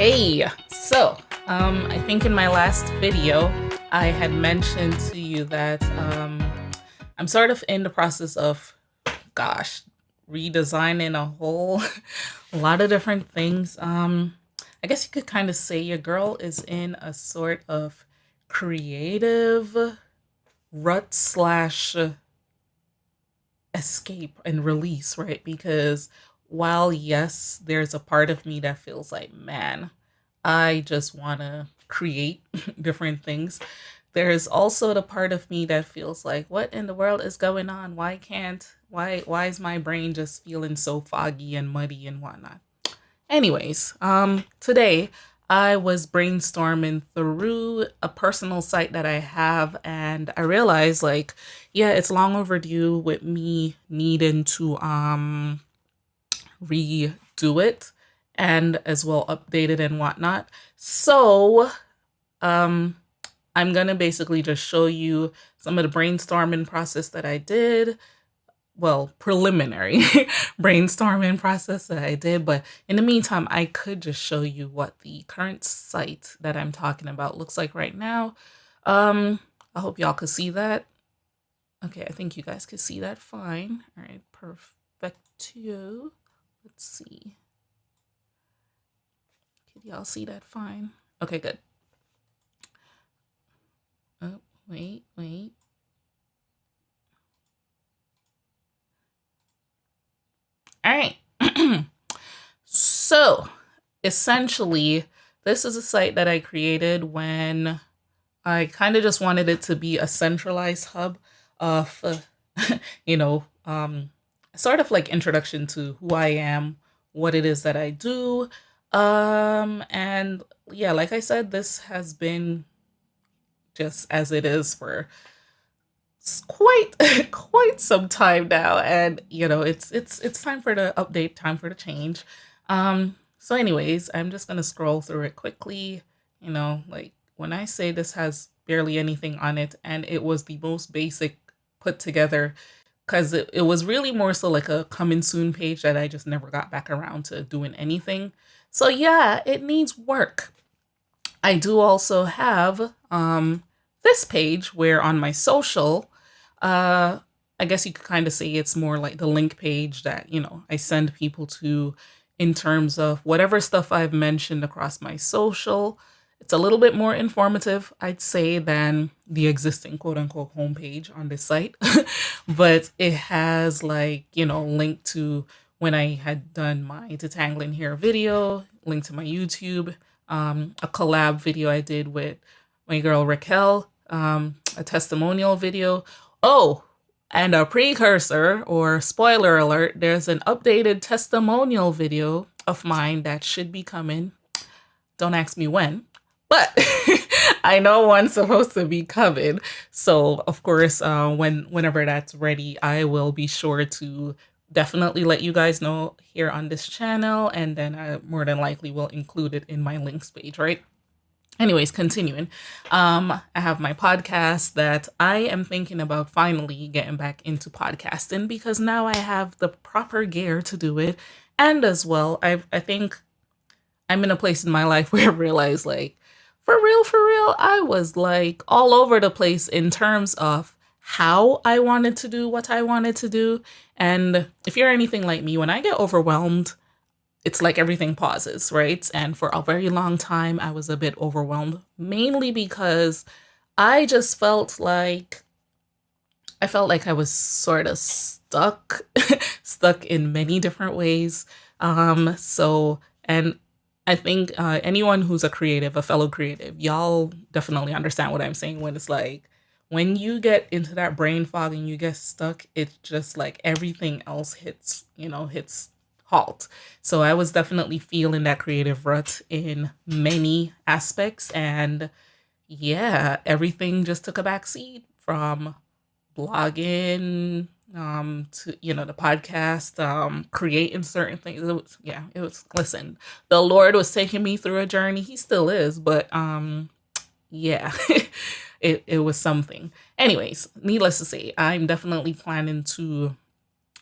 Hey, I think in my last video, I had mentioned to you that I'm sort of in the process of, gosh, redesigning a whole a lot of different things. I guess you could kind of say your girl is in a sort of creative rut slash escape and release, right? Because while, yes, there's a part of me that feels like, man, I just want to create different things. There's also the part of me that feels like, what in the world is going on? Why is my brain just feeling so foggy and muddy and whatnot? Anyways, today I was brainstorming through a personal site that I have, and I realized, like, yeah, it's long overdue with me needing to redo it and as well update it and whatnot. So, um, I'm gonna basically just show you some of the brainstorming process that I did, well, preliminary brainstorming process that I did. But in the meantime, I could just show you what the current site that I'm talking about looks like right now. I hope y'all could see that. Okay, I think you guys could see that fine. All right, perfecto. Let's see. Can y'all see that fine? Okay, good. Oh, wait. All right. So, essentially, this is a site that I created when I kind of just wanted it to be a centralized hub of, you know, sort of like introduction to who I am, what it is that I do. And yeah, like I said, this has been just as it is for quite quite some time now, and it's time for the update, time for the change. So anyways, I'm just gonna scroll through it quickly. Like, when I say this has barely anything on it, and it was the most basic put together, because it was really more so like a coming soon page that I just never got back around to doing anything. So yeah, it needs work. I do also have this page where on my social, uh, I guess you could kind of say it's more like the link page that, I send people to in terms of whatever stuff I've mentioned across my social. It's a little bit more informative, I'd say, than the existing quote unquote homepage on this site. But it has, like, link to when I had done my detangling hair video, link to my YouTube, a collab video I did with my girl Raquel, a testimonial video. Oh, and a precursor or spoiler alert, there's an updated testimonial video of mine that should be coming. Don't ask me when, but I know one's supposed to be coming. So of course, whenever that's ready, I will be sure to definitely let you guys know here on this channel, and then I more than likely will include it in my links page, right? Anyways, continuing. I have my podcast that I am thinking about finally getting back into podcasting, because now I have the proper gear to do it. And as well, I think I'm in a place in my life where I realize, like, for real, I was like all over the place in terms of how I wanted to do what I wanted to do. And if you're anything like me, when I get overwhelmed, it's like everything pauses, right? And for a very long time, I was a bit overwhelmed, mainly because I just felt like I was sort of stuck in many different ways. And I think anyone who's a creative, a fellow creative, y'all definitely understand what I'm saying when it's like, when you get into that brain fog and you get stuck, it's just like everything else hits halt. So I was definitely feeling that creative rut in many aspects. And yeah, everything just took a back seat, from blogging to the podcast, creating certain things. Listen, the Lord was taking me through a journey. He still is, but yeah. It was something. Anyways, needless to say, I'm definitely planning to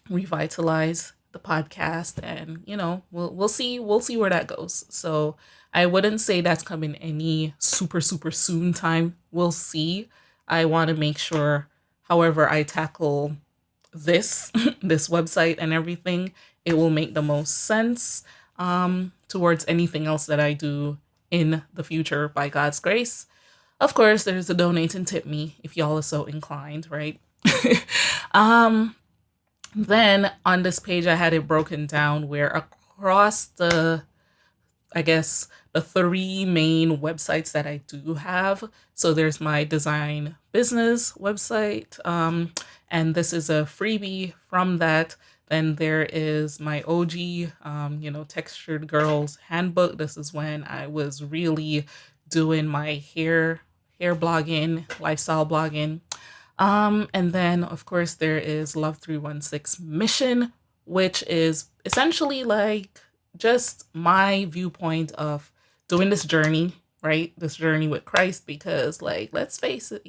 revitalize the podcast, and we'll see where that goes. So I wouldn't say that's coming any super, super soon time. We'll see. I want to make sure, however, I tackle this, this website and everything, it will make the most sense towards anything else that I do in the future by God's grace. Of course, there's a donate and tip me if y'all are so inclined, right? um, then on this page, I had it broken down where across the, I guess, the three main websites that I do have. So there's my design business website, and this is a freebie from that. Then there is my OG, textured girls handbook. This is when I was really doing my hair blogging, lifestyle blogging. And then, of course, there is Love 316 Mission, which is essentially like just my viewpoint of doing this journey, right? This journey with Christ, because, like, let's face it,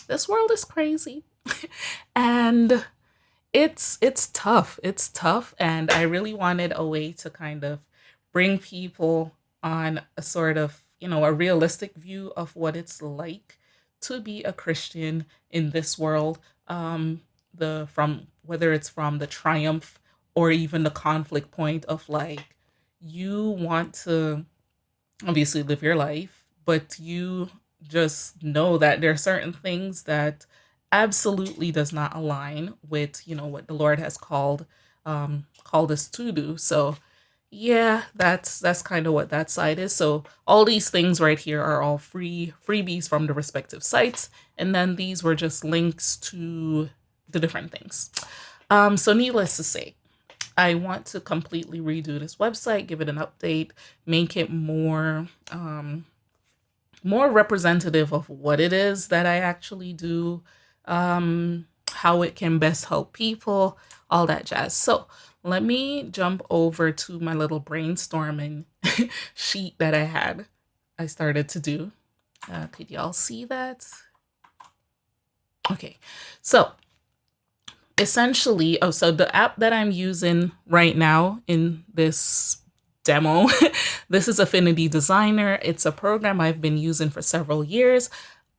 this world is crazy. And it's tough. It's tough. And I really wanted a way to kind of bring people on a sort of, a realistic view of what it's like to be a Christian in this world. The from whether it's from the triumph or even the conflict point of like you want to obviously live your life, but you just know that there are certain things that absolutely does not align with what the Lord has called us to do. So yeah, that's kind of what that site is. So all these things right here are all freebies from the respective sites, and then these were just links to the different things. So needless to say, I want to completely redo this website, give it an update, make it more more representative of what it is that I actually do, how it can best help people, all that jazz. So let me jump over to my little brainstorming sheet that I started to do. Could y'all see that? Okay, so essentially, so the app that I'm using right now in this demo, this is Affinity Designer. It's a program I've been using for several years.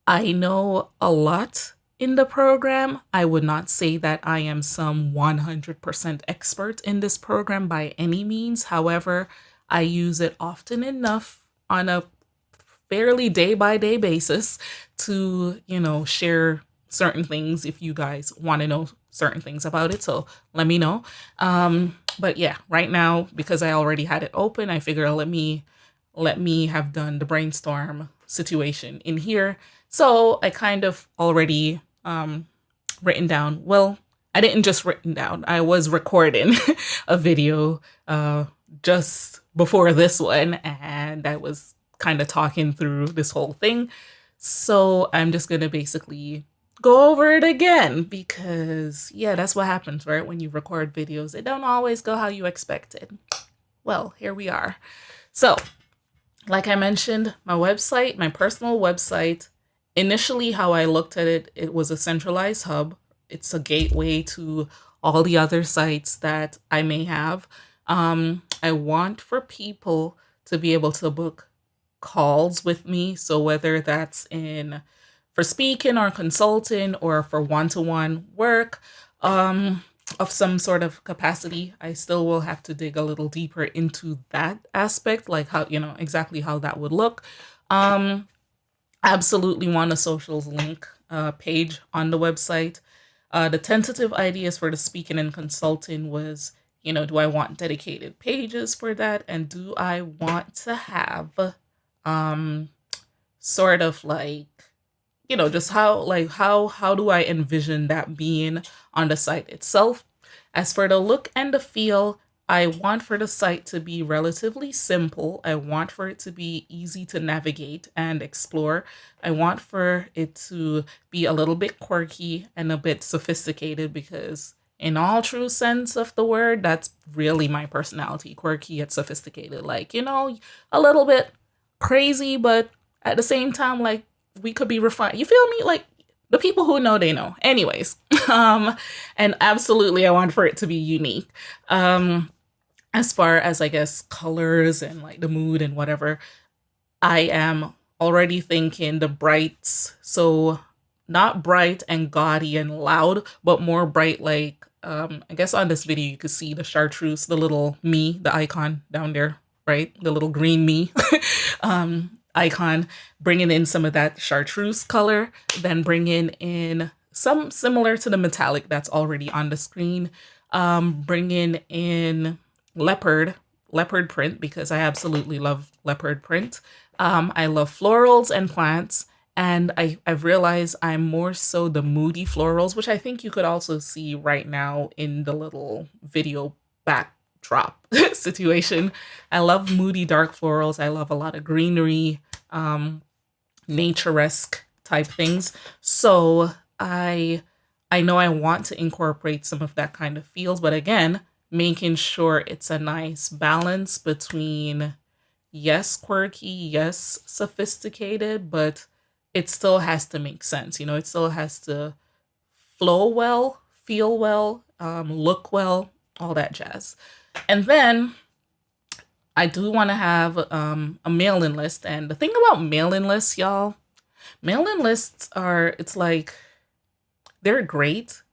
I know a lot in the program. I would not say that I am some 100% expert in this program by any means. However, I use it often enough on a fairly day-by-day basis to, share certain things if you guys want to know certain things about it. So let me know. But yeah, right now, because I already had it open, I figure let me have done the brainstorm situation in here. So I kind of already written down. Well, I didn't just written down. I was recording a video just before this one, and I was kind of talking through this whole thing. So I'm just gonna basically go over it again because yeah, that's what happens, right? When you record videos, it don't always go how you expected. Well, here we are. So, like I mentioned, my website, my personal website, initially how I looked at it, it was a centralized hub. It's a gateway to all the other sites that I may have. I want for people to be able to book calls with me. So whether that's for speaking or consulting or for one-to-one work of some sort of capacity, I still will have to dig a little deeper into that aspect, like how, exactly how that would look. Absolutely want a socials link page on the website. The tentative ideas for the speaking and consulting was, do I want dedicated pages for that? And do I want to have sort of like, just how do I envision that being on the site itself? As for the look and the feel, I want for the site to be relatively simple. I want for it to be easy to navigate and explore. I want for it to be a little bit quirky and a bit sophisticated because in all true sense of the word, that's really my personality, quirky and sophisticated. Like, a little bit crazy, but at the same time, like, we could be refined. You feel me? Like, the people who know, they know. Anyways, and absolutely, I want for it to be unique. as far as I guess colors and like the mood and whatever, I am already thinking the brights. So not bright and gaudy and loud, but more bright like I guess on this video you could see the chartreuse, the little me, the icon down there, right? The little green me icon, bringing in some of that chartreuse color, then bringing in some similar to the metallic that's already on the screen, bringing in leopard print because I absolutely love leopard print. I love florals and plants, and I've realized I'm more so the moody florals, which I think you could also see right now in the little video backdrop situation. I love moody dark florals. I love a lot of greenery, naturesque type things. So I know I want to incorporate some of that kind of feels, but again, making sure it's a nice balance between yes, quirky, yes, sophisticated, but it still has to make sense. You know, it still has to flow well, feel well, look well, all that jazz. And then I do want to have a mailing list. And the thing about mailing lists, y'all, mailing lists are, it's like, they're great,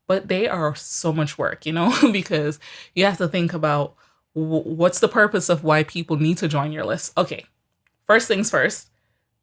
but they are so much work, you know, because you have to think about what's the purpose of why people need to join your list. Okay, first things first,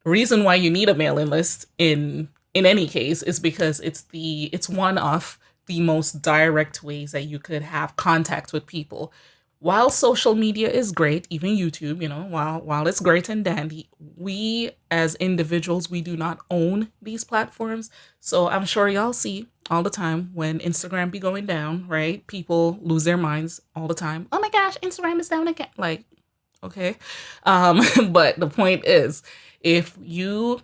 reason why you need a mailing list in any case is because it's one of the most direct ways that you could have contact with people. While social media is great, even YouTube, you know, while it's great and dandy, we as individuals, we do not own these platforms. So I'm sure y'all see all the time when Instagram be going down, right? People lose their minds all the time. Oh my gosh, Instagram is down again. Like, okay. But the point is, if you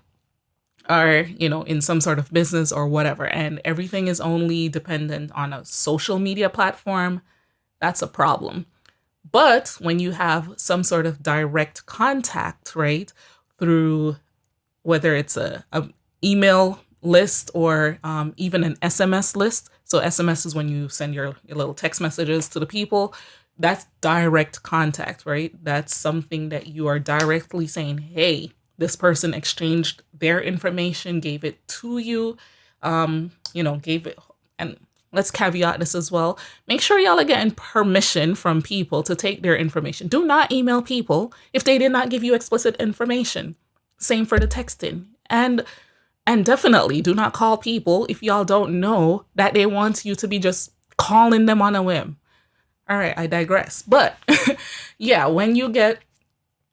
are, you know, in some sort of business or whatever, and everything is only dependent on a social media platform, that's a problem. But when you have some sort of direct contact, right, through whether it's a email list or even an SMS list. So SMS is when you send your little text messages to the people. That's direct contact, right? That's something that you are directly saying, hey, this person exchanged their information, gave it to you, you know, gave it, and let's caveat this as well. Make sure y'all are getting permission from people to take their information. Do not email people if they did not give you explicit information. Same for the texting. And definitely do not call people if y'all don't know that they want you to be just calling them on a whim. All right, I digress. But yeah, when you get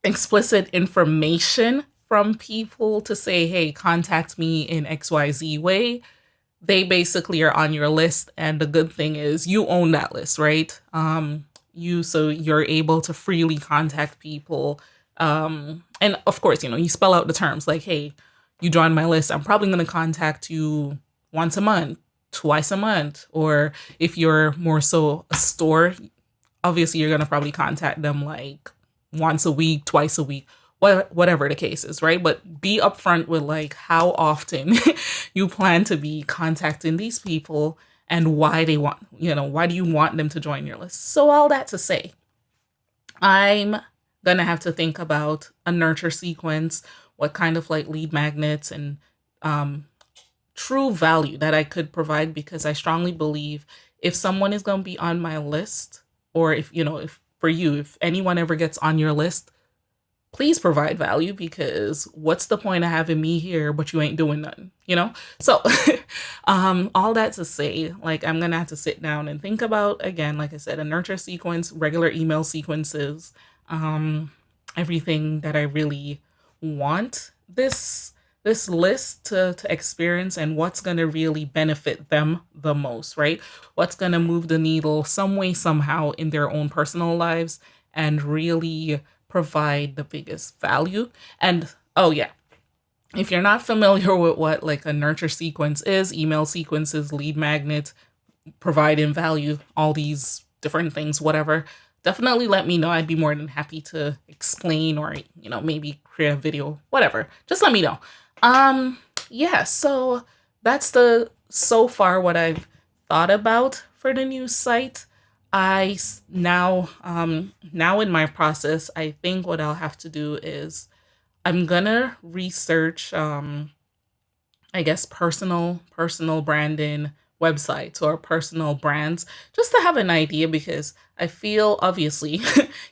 explicit information from people to say, hey, contact me in XYZ way, they basically are on your list. And the good thing is you own that list, right? So you're able to freely contact people. And of course, you know, you spell out the terms like, hey, you join my list. I'm probably going to contact you once a month, twice a month. Or if you're more so a store, obviously you're going to probably contact them like once a week, twice a week, whatever the case is, right? But be upfront with like how often you plan to be contacting these people and why they want, you know, why do you want them to join your list? So all that to say, I'm gonna have to think about a nurture sequence, what kind of like lead magnets and true value that I could provide, because I strongly believe if someone is going to be on my list, or if, you know, if for you, if anyone ever gets on your list, please provide value, because what's the point of having me here, but you ain't doing nothing, you know? So all that to say, like, I'm going to have to sit down and think about, again, like I said, a nurture sequence, regular email sequences, everything that I really want this list to experience, and what's going to really benefit them the most, right? What's going to move the needle some way, somehow in their own personal lives and really provide the biggest value. And oh yeah, if you're not familiar with what like a nurture sequence is, email sequences, lead magnet, providing value, all these different things, whatever, definitely let me know. I'd be more than happy to explain, or, you know, maybe create a video, whatever. Just let me know. Yeah, so that's so far what I've thought about for the new site. now in my process, I think what I'll have to do is I'm gonna research I guess personal branding websites or personal brands just to have an idea, because I feel obviously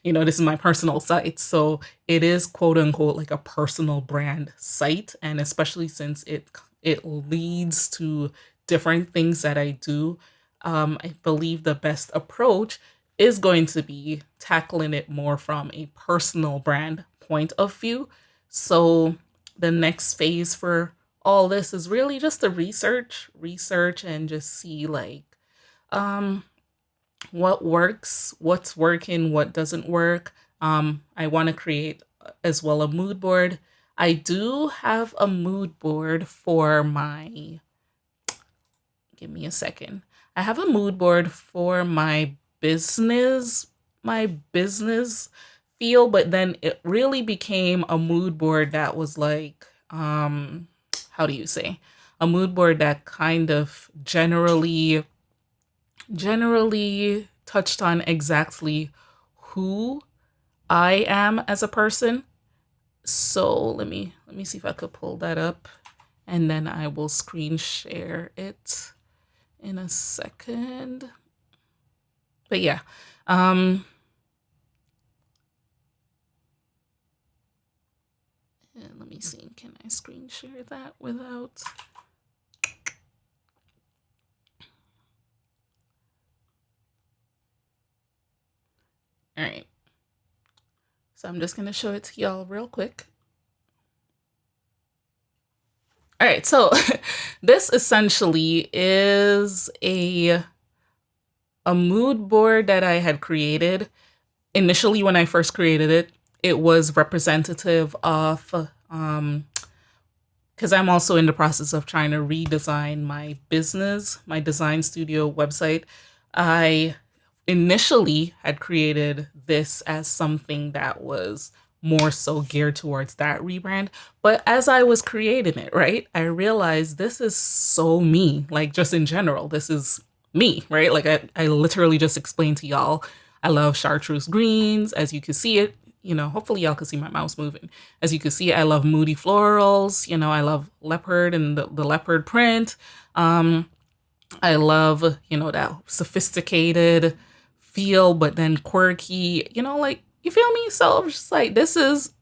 this is my personal site, so it is quote unquote like a personal brand site, and especially since it leads to different things that I do. I believe the best approach is going to be tackling it more from a personal brand point of view. So the next phase for all this is really just to research and just see like um what works, what's working, what doesn't work. I want to create as well a mood board. I do have a mood board for my, give me a second. I have a mood board for my business feel, but then it really became a mood board that was like, how do you say? A mood board that kind of generally touched on exactly who I am as a person. So let me see if I could pull that up, and then I will screen share it in a second. But yeah, um, and let me see. Can I screen share that without? All right. So I'm just gonna show it to y'all real quick. All right. So this essentially is a mood board that I had created. Initially, when I first created it, it was representative of because I'm also in the process of trying to redesign my business, my design studio website. I initially had created this as something that was more so geared towards that rebrand. But as I was creating it, right, I realized this is so me, like just in general, this is me, right? Like I literally just explained to y'all, I love chartreuse greens, as you can see it. Hopefully y'all can see my mouse moving. As you can see, I love moody florals. I love leopard and the leopard print. I love, that sophisticated feel, but then quirky, like, you feel me? So I'm just like, this is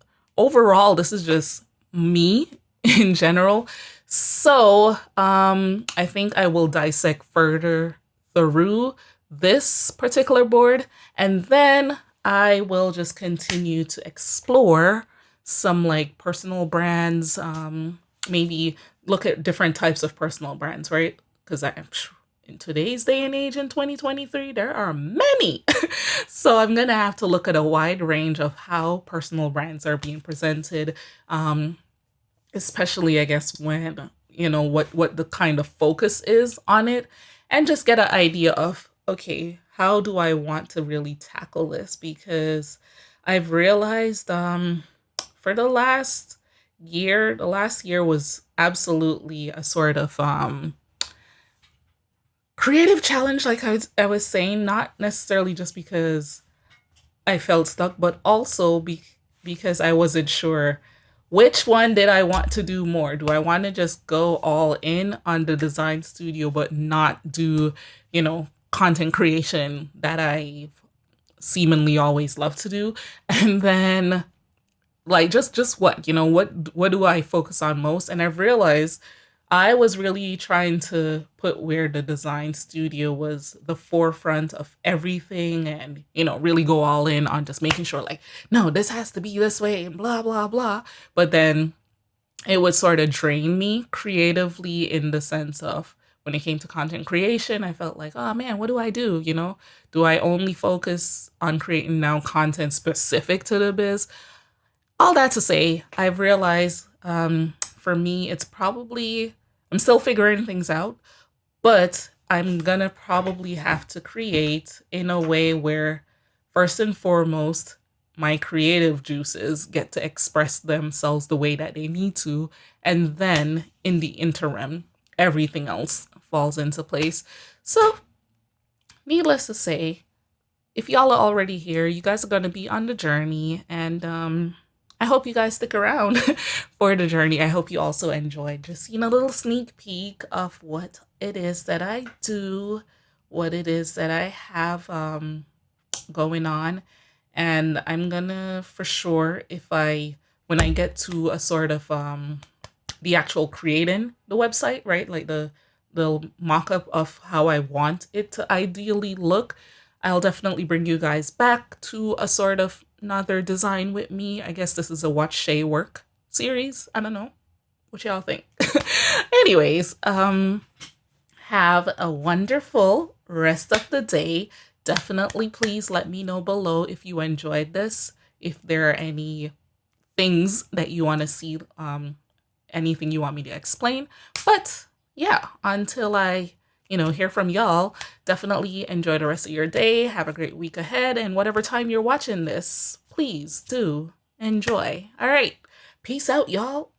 just me in general. So I think I will dissect further through this particular board, and then I will just continue to explore some like personal brands, maybe look at different types of personal brands, right? Because in today's day and age in 2023, there are many. So I'm gonna have to look at a wide range of how personal brands are being presented, especially I guess when what the kind of focus is on it, and just get an idea of, okay, how do I want to really tackle this? Because I've realized for the last year was absolutely a sort of creative challenge, like I was saying, not necessarily just because I felt stuck, but also because I wasn't sure which one did I want to do more. Do I want to just go all in on the design studio, but not do, content creation that I seemingly always love to do? And then like just what do I focus on most? And I've realized I was really trying to put where the design studio was the forefront of everything, and really go all in on just making sure like, no, this has to be this way and blah blah blah. But then it would sort of drain me creatively, in the sense of when it came to content creation, I felt like, oh man, what do I do? Do I only focus on creating now content specific to the biz? All that to say, I've realized for me, it's probably, I'm still figuring things out, but I'm gonna probably have to create in a way where, first and foremost, my creative juices get to express themselves the way that they need to. And then in the interim, everything else falls into place. So, needless to say, if y'all are already here, you guys are going to be on the journey, and I hope you guys stick around for the journey. I hope you also enjoyed just, a little sneak peek of what it is that I do, what it is that I have going on. And I'm gonna, for sure, when I get to a sort of the actual creating the website, right? Like the mock-up of how I want it to ideally look, I'll definitely bring you guys back to a sort of another design with me. I guess this is a Watch Shay work series. I don't know. What y'all think? Anyways, have a wonderful rest of the day. Definitely please let me know below if you enjoyed this, if there are any things that you want to see, anything you want me to explain. But yeah, until I, hear from y'all, definitely enjoy the rest of your day. Have a great week ahead. And whatever time you're watching this, please do enjoy. All right. Peace out, y'all.